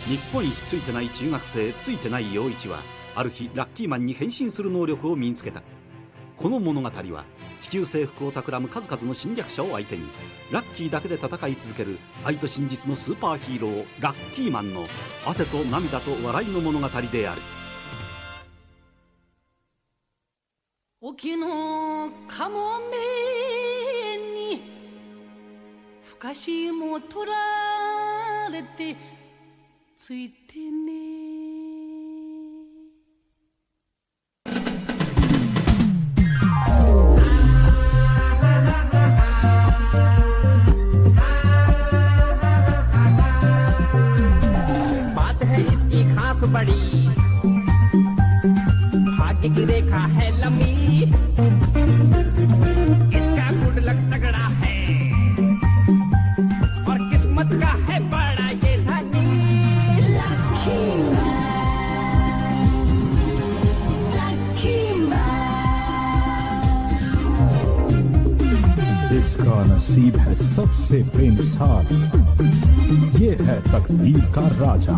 日本一ついてない中学生ついてない陽一はある日ラッキーマンに変身する能力を身につけた。この物語は地球征服を企む数々の侵略者を相手にラッキーだけで戦い続ける愛と真実のスーパーヒーローラッキーマンの汗と涙と笑いの物語である。沖のかもめにふかしも取られてついてね。बात है इसकी खास बड़ी भाग्य की रेखा है लंबी इसका गुड लक तगड़ा है और किस्मत का है बड़ा ये धनी इसका नसीब है सबसे बेमिसाल, ये है तकदीर का राजा।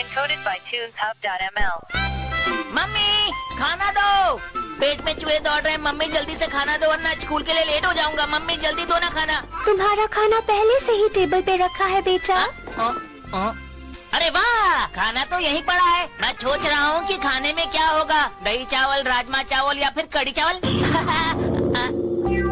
Encoded by TunesHub.ml। मम्मी खाना दो, पेट में चूहे दौड़ रहे हैं। मम्मी जल्दी से खाना दो वरना स्कूल के लिए लेट हो जाऊंगा। मम्मी जल्दी दो ना खाना। तुम्हारा खाना पहले से ही टेबल पे रखा है बेटा। अरे वाह, खाना तो यहीं पड़ा है। मैं सोच रहा हूँ कि खाने में क्या होगा, दही चावल, राजमा चावल या फिर कढ़ी चावल।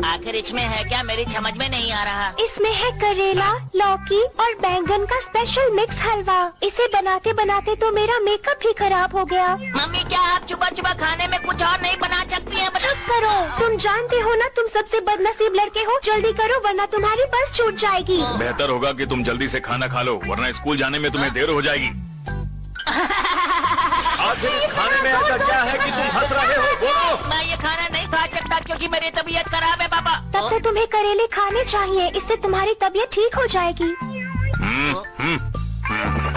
आखिर इसमें है क्या, मेरी समझ में नहीं आ रहा। इसमें है करेला, लौकी और बैंगन का स्पेशल मिक्स हलवा। इसे बनाते बनाते तो मेरा मेकअप ही खराब हो गया। मम्मी क्या आप सुबह सुबह खाने में कुछ और नहीं बना सकती हैं? चुप करो, तुम जानते हो ना तुम सबसे बदनसीब लड़के हो। जल्दी करो वरना तुम्हारी बस छूट जाएगी। बेहतर होगा कि तुम जल्दी से खाना खा लो वरना स्कूल जाने में तुम्हें देर हो जाएगी। आखिर इस खाने में ऐसा क्या है कि तुम हंस रहे हो? बोलो। मैं ये खाना नहीं खा सकता क्योंकि मेरी तबीयत खराब है पापा। तब तो तुम्हें करेले खाने चाहिए, इससे तुम्हारी तबीयत ठीक हो जाएगी।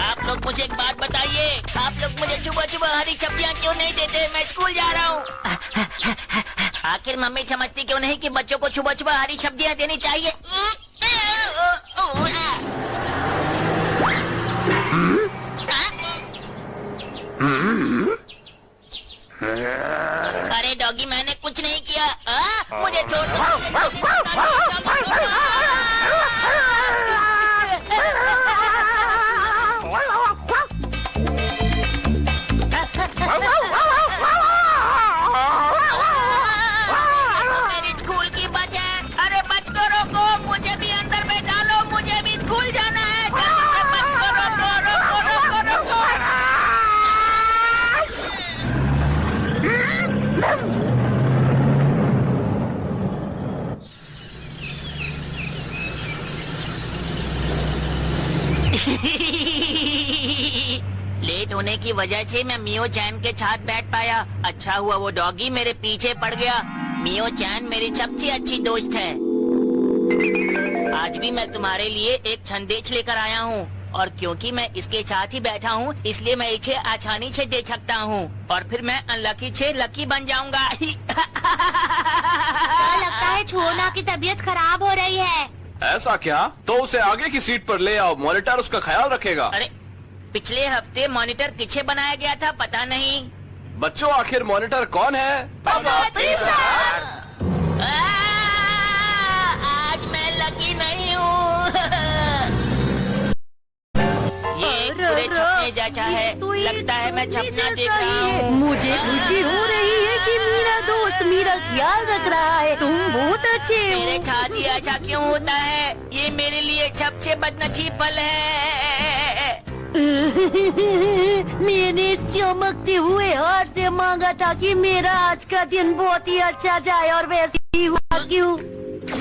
आप लोग मुझे एक बात बताइए, आप लोग मुझे सुबह सुबह हरी सब्जियाँ क्यों नहीं देते? मैं स्कूल जा रहा हूँ। आखिर मम्मी समझती क्यों नहीं कि बच्चों को सुबह सुबह हरी सब्जियाँ देनी चाहिए? अरे डॉगी मैंने कुछ नहीं किया। मुझे छोड़ दो। मेरी स्कूल की बस है। अरे बस को रोको, मुझे भी अंदर बैठा लो, मुझे भी स्कूल जाना है। जल्दी से बस को रोको, रोको, रोको, रोको। लेट होने की वजह से मैं मियो चैन के साथ बैठ पाया। अच्छा हुआ वो डॉगी मेरे पीछे पड़ गया। मियो चैन मेरी सबसे अच्छी दोस्त है। आज भी मैं तुम्हारे लिए एक संदेश लेकर आया हूँ और क्योंकि मैं इसके साथ ही बैठा हूँ इसलिए मैं इसे आसानी से दे सकता हूँ और फिर मैं अनलकी से लकी बन जाऊंगा। लगता है छोना की तबीयत खराब हो रही है। ऐसा क्या? तो उसे आगे की सीट पर ले आओ, मॉनिटर उसका ख्याल रखेगा। अरे पिछले हफ्ते मॉनिटर किसे बनाया गया था पता नहीं। बच्चों आखिर मॉनिटर कौन है? आज मैं लकी नहीं हूँ। ये पूरे सपने जैसा है, लगता है मैं सपना देख रहा हूँ। मुझे खुशी हो रही है कि मेरा दोस्त मेरा ख्याल रख रहा है। तुम बहुत अच्छे हो। मेरे साथ ही ऐसा क्यों होता है? ये मेरे लिए सबसे बदनसीब पल है। मैंने इस चमकते हुए हार से मांगा था कि मेरा आज का दिन बहुत ही अच्छा जाए और वैसे ही हुआ क्यों?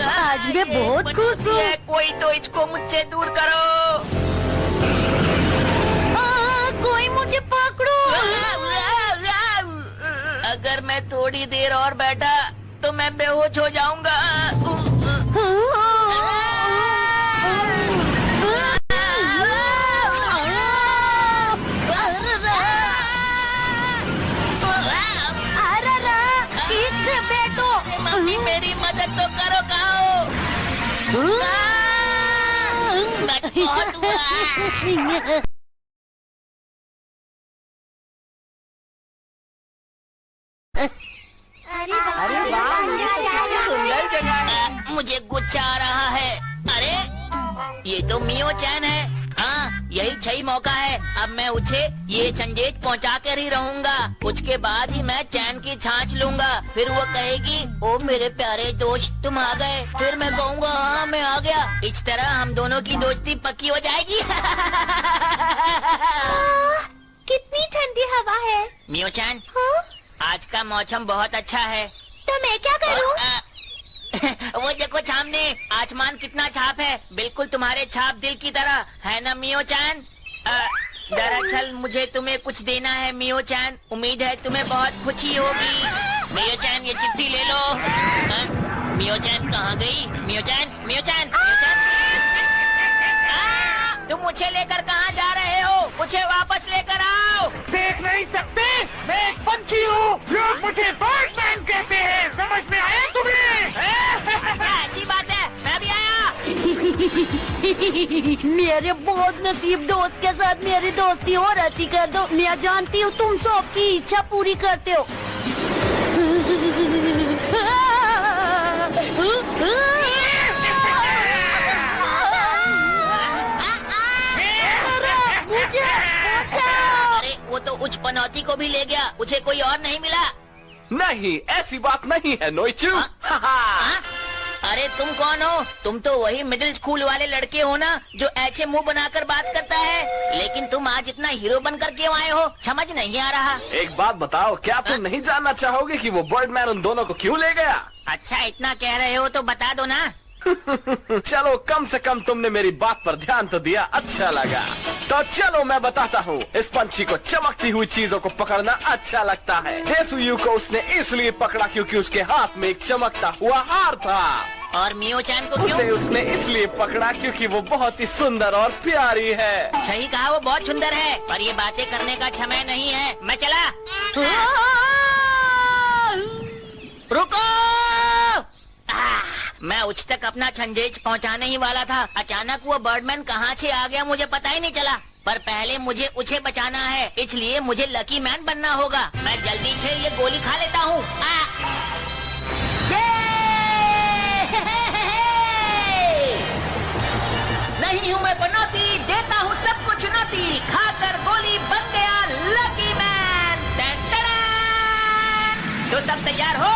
आज मैं बहुत खुश हूँ। कोई तो इसको मुझसे दूर करो। कोई मुझे पकड़ो। अगर मैं थोड़ी देर और बैठा तो मैं बेहोश हो जाऊंगा। मम्मी मेरी मदद तो करो। कहो बहुत हुआ। अरे वाह, सुंदर जगह। मुझे गुस्सा आ रहा है। अरे ये तो मियो चैन है। हाँ, यही सही मौका है। अब मैं उसे ये संदेश पहुंचा कर ही रहूंगा। उसके बाद ही मैं चैन की छाछ लूंगा। फिर वो कहेगी, ओ मेरे प्यारे दोस्त तुम आ गए। फिर मैं कहूँगा, हाँ मैं आ गया। इस तरह हम दोनों की दोस्ती पक्की हो जाएगी। कितनी ठंडी हवा है। मियो चैन, हाँ? आज का मौसम बहुत अच्छा है। तो मैं क्या करूँ? वो देखो सामने आसमान कितना साफ है। बिल्कुल तुम्हारे छाप दिल की तरह है ना मियो चैन? दरअसल मुझे तुम्हें कुछ देना है मियो चैन। उम्मीद है तुम्हें बहुत खुशी होगी। मियो चैन ये चिट्ठी ले लो। मियो चैन कहाँ गई? मियो चैन, मियो चैन, मियो चैन। तुम मुझे लेकर कहाँ जा रहे हो? मुझे वापस लेकर आओ। देख नहीं सकते, मैं एक पंछी हूँ। लोग मुझे बर्डमैन कहते हैं। समझ में आया तुम्हें? अच्छी बात है, मैं भी आया। मेरे बहुत नसीब दोस्त के साथ मेरी दोस्ती और अच्छी कर दो। मैं जानती हूँ तुम सबकी इच्छा पूरी करते हो। अरे वो तो उच्च पनौती को भी ले गया। उसे कोई और नहीं मिला। नहीं, ऐसी बात नहीं है नोइचू। हाँ? अरे तुम कौन हो? तुम तो वही मिडिल स्कूल वाले लड़के हो ना, जो ऐसे मुंह बनाकर बात करता है। लेकिन तुम आज इतना हीरो बनकर क्यों आए हो? समझ नहीं आ रहा। एक बात बताओ, क्या तुम नहीं जानना चाहोगे कि वो बर्डमैन उन दोनों को क्यों ले गया? अच्छा इतना कह रहे हो तो बता दो ना। चलो कम से कम तुमने मेरी बात पर ध्यान तो दिया, अच्छा लगा। तो चलो मैं बताता हूँ। इस पंछी को चमकती हुई चीजों को पकड़ना अच्छा लगता है। हेसुयू को उसने इसलिए पकड़ा क्योंकि उसके हाथ में एक चमकता हुआ हार था। और मियो चैन को क्यों? उसे उसने इसलिए पकड़ा क्योंकि वो बहुत ही सुंदर और प्यारी है। सही कहा, वो बहुत सुंदर है। पर ये बातें करने का समय नहीं है। मैं चला। रुको! मैं उच्च तक अपना संदेश पहुंचाने ही वाला था। अचानक वो बर्डमैन कहाँ से आ गया मुझे पता ही नहीं चला। पर पहले मुझे उसे बचाना है, इसलिए मुझे लकी मैन बनना होगा। मैं जल्दी से ये गोली खा लेता हूँ। नहीं हूँ मैं पनौती, देता हूँ सबको चुनौती। खाकर गोली बन गया लकी मैन। तो सब तैयार हो?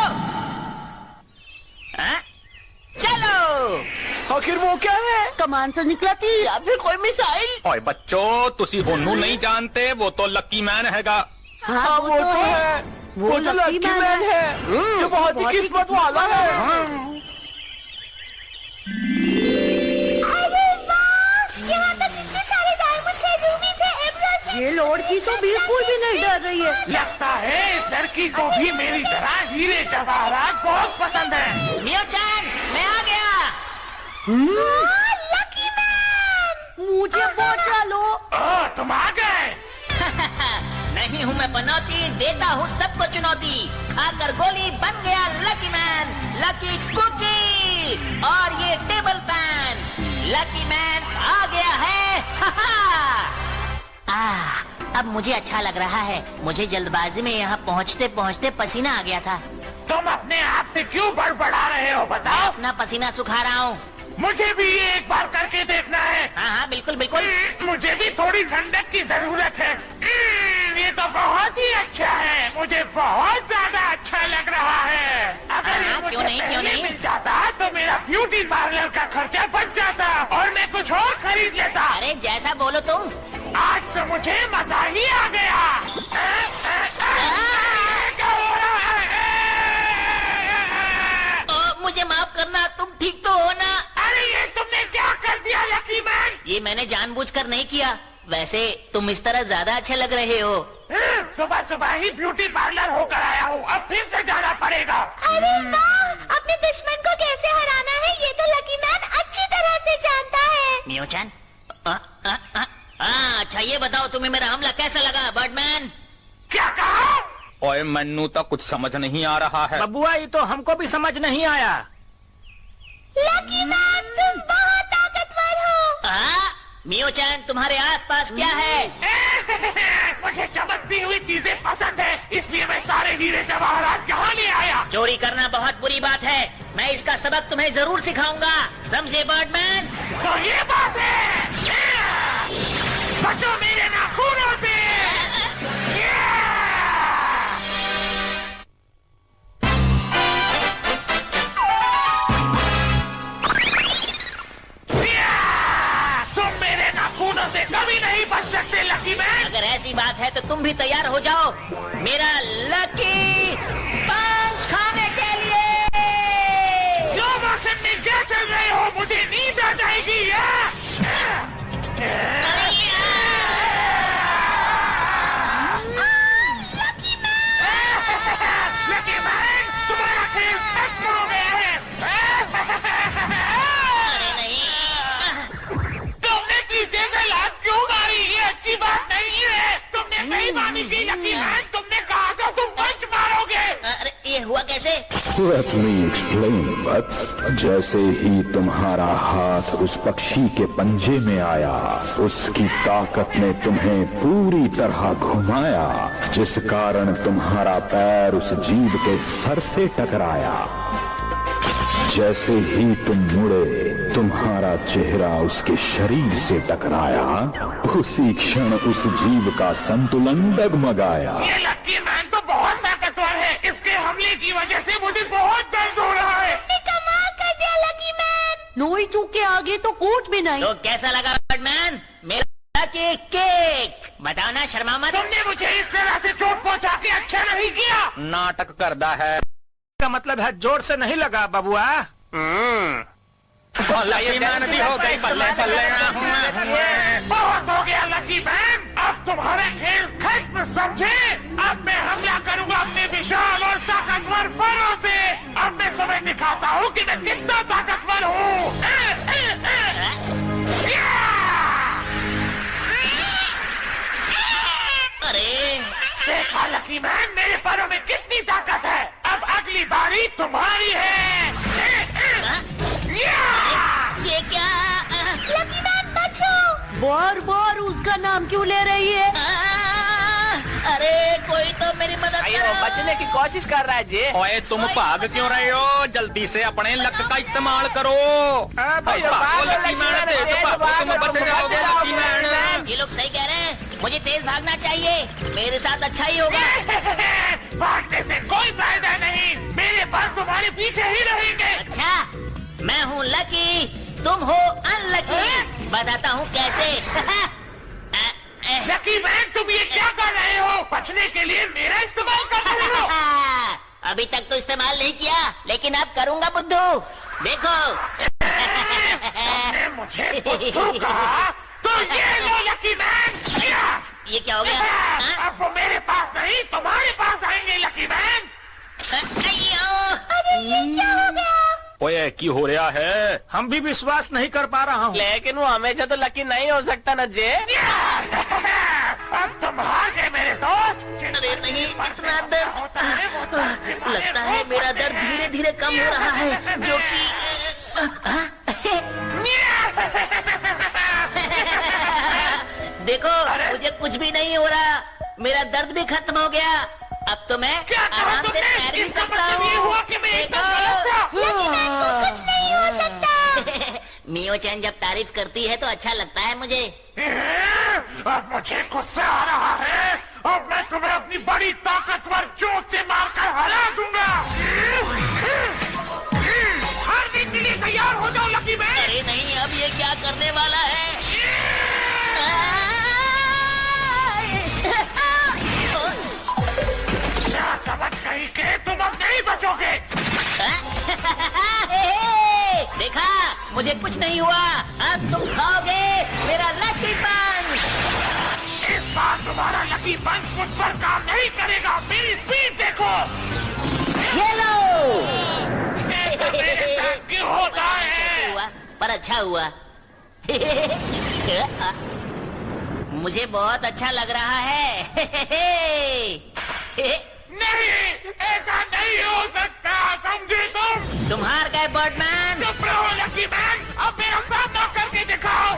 चलो। आखिर वो क्या है? कमान से निकला थी या फिर कोई मिसाइल? ओए बच्चों, तुसी ओनू नहीं जानते, वो तो लकी मैन हैगा। हाँ वो तो है। वो तो लकी मैन है, जो बहुत ही किस्मत वाला है। अरे वाह, यहाँ तो कितने सारे डायमंड है, रूबीज है, एमराल्ड है। ये लड़की तो बिल्कुल भी नहीं डर रही है। लगता है इस लड़की को भी मेरी तरह हीरे जवाहरात बहुत पसंद है। मियो चैन, मैं आ गया। लकी मैन, मुझे बचा लो। तुम आ गए। नहीं हूँ मैं पनौती, देता हूँ सबको चुनौती। खाकर गोली बन गया लकी मैन। लकी कुकी और ये टेबल फैन। लकी मैन आ गया है। अब मुझे अच्छा लग रहा है। मुझे जल्दबाजी में यहाँ पहुँचते पहुँचते पसीना आ गया था। तुम अपने आप से क्यों बड़बड़ा रहे हो बताओ? अपना पसीना सुखा रहा हूँ। मुझे भी ये एक बार करके देखना है। हाँ हाँ बिल्कुल बिल्कुल। मुझे भी थोड़ी ठंडक की जरूरत है। ये तो बहुत ही अच्छा है, मुझे बहुत ज्यादा अच्छा लग रहा है। अगर ये मुझे क्यों पहले नहीं? मिल जाता तो मेरा ब्यूटी पार्लर का खर्चा बच जाता और मैं कुछ और खरीद लेता। अरे जैसा बोलो तुम। आज तो मुझे मजा ही आ गया। क्या हो रहा है? मुझे माफ करना, तुम ठीक तो हो ना? अरे ये तुमने क्या कर दिया लकी मैन? ये मैंने जानबूझकर नहीं किया। वैसे तुम इस तरह ज्यादा अच्छे लग रहे हो। सुबह सुबह ही ब्यूटी पार्लर होकर आया हूँ, अब फिर से जाना पड़ेगा। अरे वाह, अपने दुश्मन को कैसे हराना है ये तो लकी मैन अच्छी तरह से जानता है। मियो-चैन, अच्छा ये बताओ तुम्हें मेरा हमला कैसा लगा बर्डमैन? क्या कहा? ओए मन्नू तो कुछ समझ नहीं आ रहा है। बबुआ ये तो हमको भी समझ नहीं आया। लकी मैन तुम बहुत ताकतवर हो। मियो-चैन तुम्हारे आसपास क्या है? मुझे चमकती हुई चीजें पसंद है, इसलिए मैं सारे हीरे जवाहरात यहाँ ले आया। चोरी करना बहुत बुरी बात है, मैं इसका सबक तुम्हें जरूर सिखाऊंगा, समझे बर्डमैन? तो ये बात है, बचो मेरे नाखूनों से। से कभी नहीं बच सकते लकी मैन। अगर ऐसी बात है तो तुम भी तैयार हो जाओ मेरा लकी पंच खाने के लिए। स्लो मोशन में क्या चल रहे हो? मुझे नींद आ जाएगी। लकी मैन तुम्हारा खेल खत्म हो गया है। क्यों मारी? ये अच्छी बात नहीं है। तुमने नहीं मानी थी लकी मैन, तुमने कहा था तुम पंच मारोगे। अरे ये हुआ कैसे? Let me explain, वत्स। जैसे ही तुम्हारा हाथ उस पक्षी के पंजे में आया, उसकी ताकत ने तुम्हें पूरी तरह घुमाया, जिस कारण तुम्हारा पैर उस जीव के सर से टकराया। जैसे ही तुम मुड़े, तुम्हारा चेहरा उसके शरीर से टकराया। उसी क्षण उस जीव का संतुलन डगमगाया। ये लकी मैन तो बहुत ताकतवर है, इसके हमले की वजह से मुझे बहुत दर्द हो रहा है। कमाल कर दिया लकी मैन। नोई चूक के आगे तो कुछ भी नहीं। तो कैसा लगा बर्डमैन मेरा केक? बताओ ना, शर्मा मत। तुमने मुझे इस तरह से चोट पहुंचा के अच्छा नहीं किया। नाटक करता है। का मतलब है जोर से नहीं लगा बबुआ। लकी मैन भी हो गई, बल्ले बल्ले। बहुत हो गया लकी मैन, अब तुम्हारा खेल खत्म, समझे? अब मैं हमला करूंगा अपने विशाल और ताकतवर परों से। अब मैं तुम्हें दिखाता हूँ कि मैं कितना ताकतवर हूँ। अरे देखा लकी मैन, मेरे पैरों में कितनी ताकत है। अब अगली बारी तुम्हारी है। ये क्या? लकी मैन बचो। बार बार उसका नाम क्यों ले रही है? अरे कोई तो मेरी मदद करो। बचने की कोशिश कर रहा है जी। ओए तुम भाग क्यों रहे हो? जल्दी से अपने लक का इस्तेमाल करो। भागो लकी मैन, तेज भागो, तुम बच जाओगे लकी मैन। ये लोग सही कह रहे हैं, मुझे तेज भागना चाहिए, मेरे साथ अच्छा ही होगा। भागने से कोई फायदा नहीं, मेरे पास तुम्हारे पीछे ही रहेंगे। अच्छा, मैं हूँ लकी, तुम हो अनलकी, बताता हूँ कैसे। लकी मैन तुम ये क्या कर रहे हो? बचने के लिए मेरा इस्तेमाल कर रहे हो। अभी तक तो इस्तेमाल नहीं किया, लेकिन अब करूँगा बुद्धू, देखो। तुमने मुझे बुद्धू कहा? तो ये लो लकी मैन। ये क्या हो गया? अब वो मेरे पास नहीं, तुम्हारे पास आएंगे लकी मैन। अरे ये क्या हो गया? ओए की हो रहा है? हम भी विश्वास नहीं कर पा रहा हूँ। लेकिन वो हमेशा तो लकी नहीं हो सकता न जे। अब तुम हार गए मेरे दोस्त। अरे नहीं, इतना दर्द, लगता है मेरा दर्द धीरे धीरे कम हो रहा है, जो कि देखो मुझे कुछ भी नहीं हो रहा, मेरा दर्द भी खत्म हो गया। अब तो मैं आराम से तैर भी सकता हूँ। कुछ नहीं हो सकता। मियो-चैन जब तारीफ करती है तो अच्छा लगता है मुझे। अब मुझे गुस्सा आ रहा है, अब मैं तुम्हें अपनी बड़ी ताकतवर चोट से मारकर हरा दूंगा। मुझे कुछ नहीं हुआ। अब तुम खाओगे मेरा लकी पंच। इस बार तुम्हारा लकी पंच मुझ पर काम नहीं करेगा। मेरी स्पीड देखो। ये लो। ऐसा मेरे साथ क्यों होता है? हुआ, पर अच्छा हुआ। मुझे बहुत अच्छा लग रहा है। नहीं, ऐसा नहीं हो सकता, समझे तुम? तुम हार गए बर्डमैन। चुप रहो लकी मैन, अब मेरा सामना करके दिखाओ।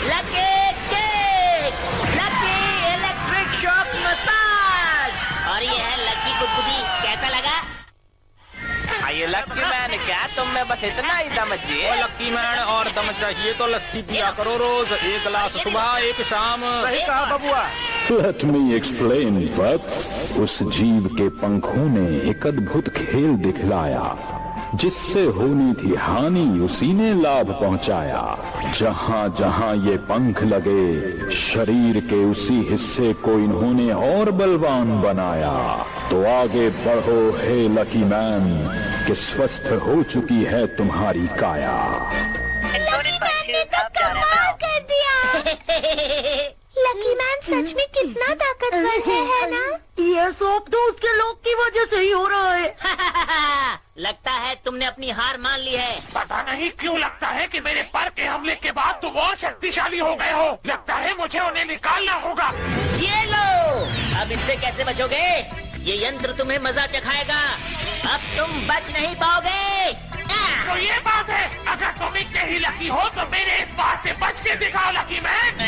Lucky kick, lucky electric shock massage, और ये है लकी गुदगुदी। कैसा लगा? ये लकी मैन, क्या तुम में बस इतना ही दम चाहिए? लकी मैन, और दम चाहिए तो लस्सी पिया करो रोज, 1 गिलास सुबह 1 शाम। सही कहा बबुआ। Let me explain, वत्स। उस जीव के पंखों ने एक अद्भुत खेल दिखलाया। जिससे होनी थी हानि उसी ने लाभ पहुंचाया। जहां जहां ये पंख लगे शरीर के उसी हिस्से को इन्होंने और बलवान बनाया। तो आगे बढ़ो हे लकी मैन कि स्वस्थ हो चुकी है तुम्हारी काया। कर दिया। लकी मैन सच में कितना ताकतवर है ना? ये सब तो उसके लोग की वजह से ही हो रहा है। लगता है तुमने अपनी हार मान ली है। पता नहीं क्यों लगता है कि मेरे पर के हमले के बाद तुम और शक्तिशाली हो गए हो। लगता है मुझे उन्हें निकालना होगा। ये लो। अब इससे कैसे बचोगे? ये यंत्र तुम्हें मजा चखाएगा। अब तुम बच नहीं पाओगे। तो ये बात है, अगर तुम इतने ही लकी हो तो मेरे इस बात से बच के दिखाओ लकी मैन।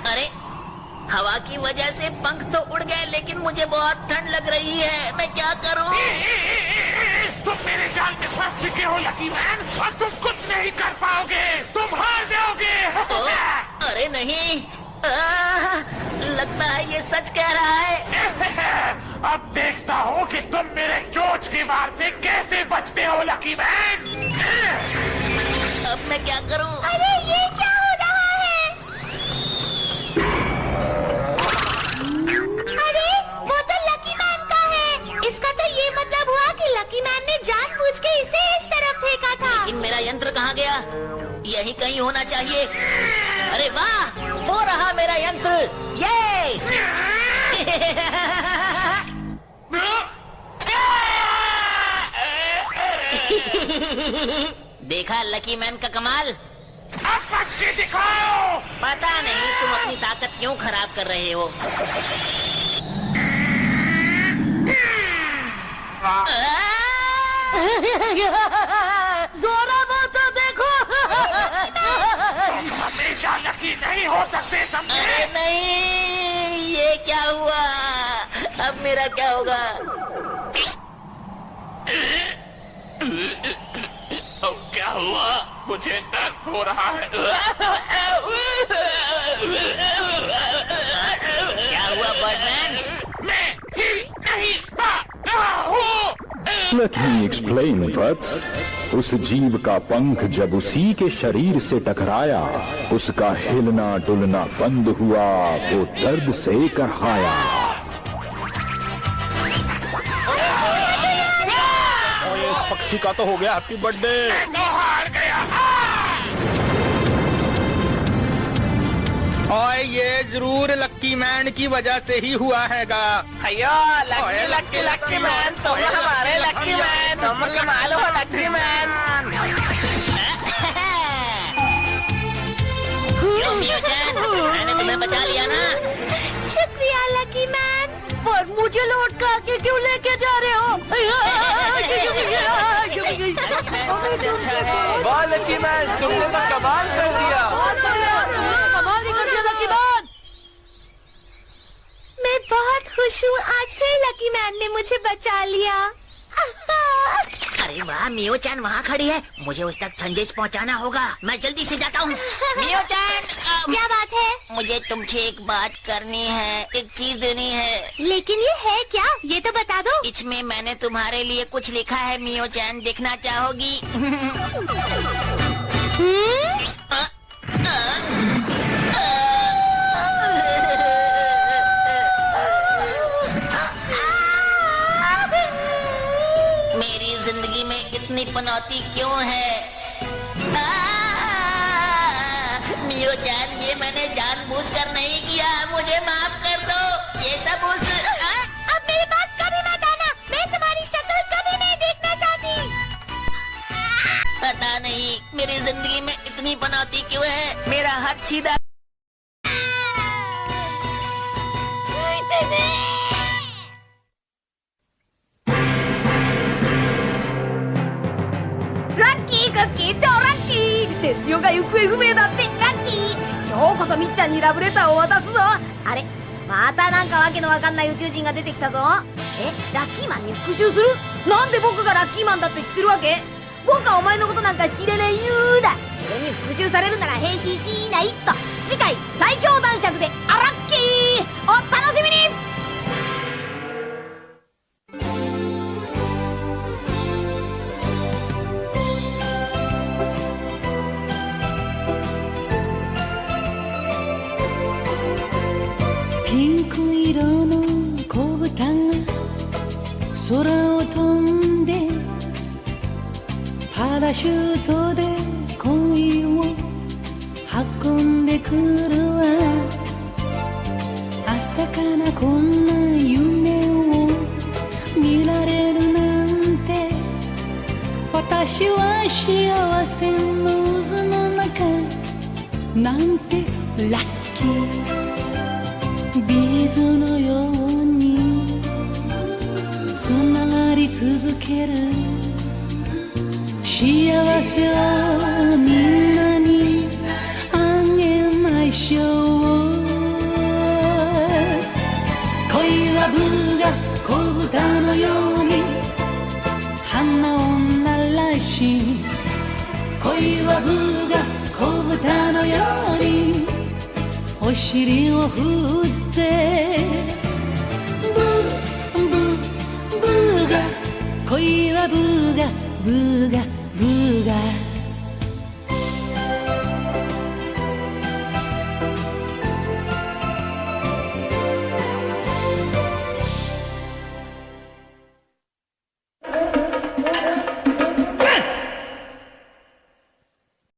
अरे, हवा की वजह से पंख तो उड़ गए, लेकिन मुझे बहुत ठंड लग रही है। मैं क्या करूं? तुम मेरे जाल में फंस चुके हो लकी मैन, और तुम कुछ नहीं कर पाओगे। तुम हार जाओगे। अरे नहीं, लगता है ये सच कह रहा है। अब देखता हूँ कि तुम मेरे चोंच की वार से कैसे बचते हो लकी मैन। अब मैं क्या करूं? अरे ये क्या हो रहा है? अरे वो तो लकी मैन का है। इसका तो ये मतलब हुआ कि लकी मैन ने जानबूझ के इसे इस तरफ फेंका था। लेकिन मेरा यंत्र कहाँ गया? यही कहीं होना चाहिए। अरे वाह, हो रहा मेरा यंत्र। ये देखा लकी मैन का कमाल? अब बच के दिखाओ। पता नहीं तुम अपनी ताकत क्यों खराब कर रहे हो। जोरा तो देखो। तुम हमेशा लकी नहीं हो सकते, समझे? अरे नहीं, ये क्या हुआ? अब मेरा क्या होगा? क्या हुआ? मुझे दर्द हो रहा है। क्या हुआ बर्डमैन? मैं हिल नहीं पा रहा हूँ। Let me explain, वत्स। उस जीव का पंख जब उसी के शरीर से टकराया उसका हिलना डुलना बंद हुआ। वो दर्द से करहाया। इस पक्षी का तो हो गया हैप्पी बर्थडे। मैं तो हार गया। और ये जरूर लक्की मैन की वजह से ही हुआ हैगा। अयो लकी लकी लकी मैन, तुम हमारे लकी मैन, तुम कमाल हो लकी मैन। क्यों मियो-चैन, मैंने तुम्हें बचा लिया ना? शुक्रिया लकी मैन। पर मुझे लौट के क्यों लेके जा रहे हो? वाह लकी मैन, तुमने तो कमाल कर दिया। कमाल ही कर दिया लकी मैन। मैं बहुत खुश हूँ, आज फिर लकी मैन ने मुझे बचा लिया। अरे वाह, मियो-चैन वहाँ खड़ी है। मुझे उस तक संदेश पहुँचाना होगा। मैं जल्दी से जाता हूँ। मियो-चैन, क्या बात है? मुझे तुमसे एक बात करनी है, एक चीज देनी है। लेकिन ये है क्या? ये तो बता दो। इसमें मैंने तुम्हारे लिए कुछ लिखा है मियो-चैन, देखना चाहोगी? पता नहीं मेरी जिंदगी में इतनी पनौती क्यों है। मेरा हाथ सीधाラッキークッキー超ラッキー。テスヨが行方不明だってラッキー。今日こそみっちゃんにラブレターを渡すぞ。あれまたなんかわけのわかんない宇宙人が出てきたぞ。ラッキーマンに復讐する？なんで僕がラッキーマンだって知ってるわけ？僕はお前のことなんか知らないよーだ。それに復讐されるなら変身しないと。次回最強男爵でアラッキーお楽しみに。ピンク色の子豚が空を飛んでパラシュートで恋を運んでくるわ。朝からこんな夢を見られるなんて、私は幸せの渦の中なんてラッキー。ビーズのようにつながり続ける幸せをみんなにあげましょう。恋はブが子豚のように花を鳴らし、恋はブが子豚のようにお尻を振ってブーブーが恋はブーがブーが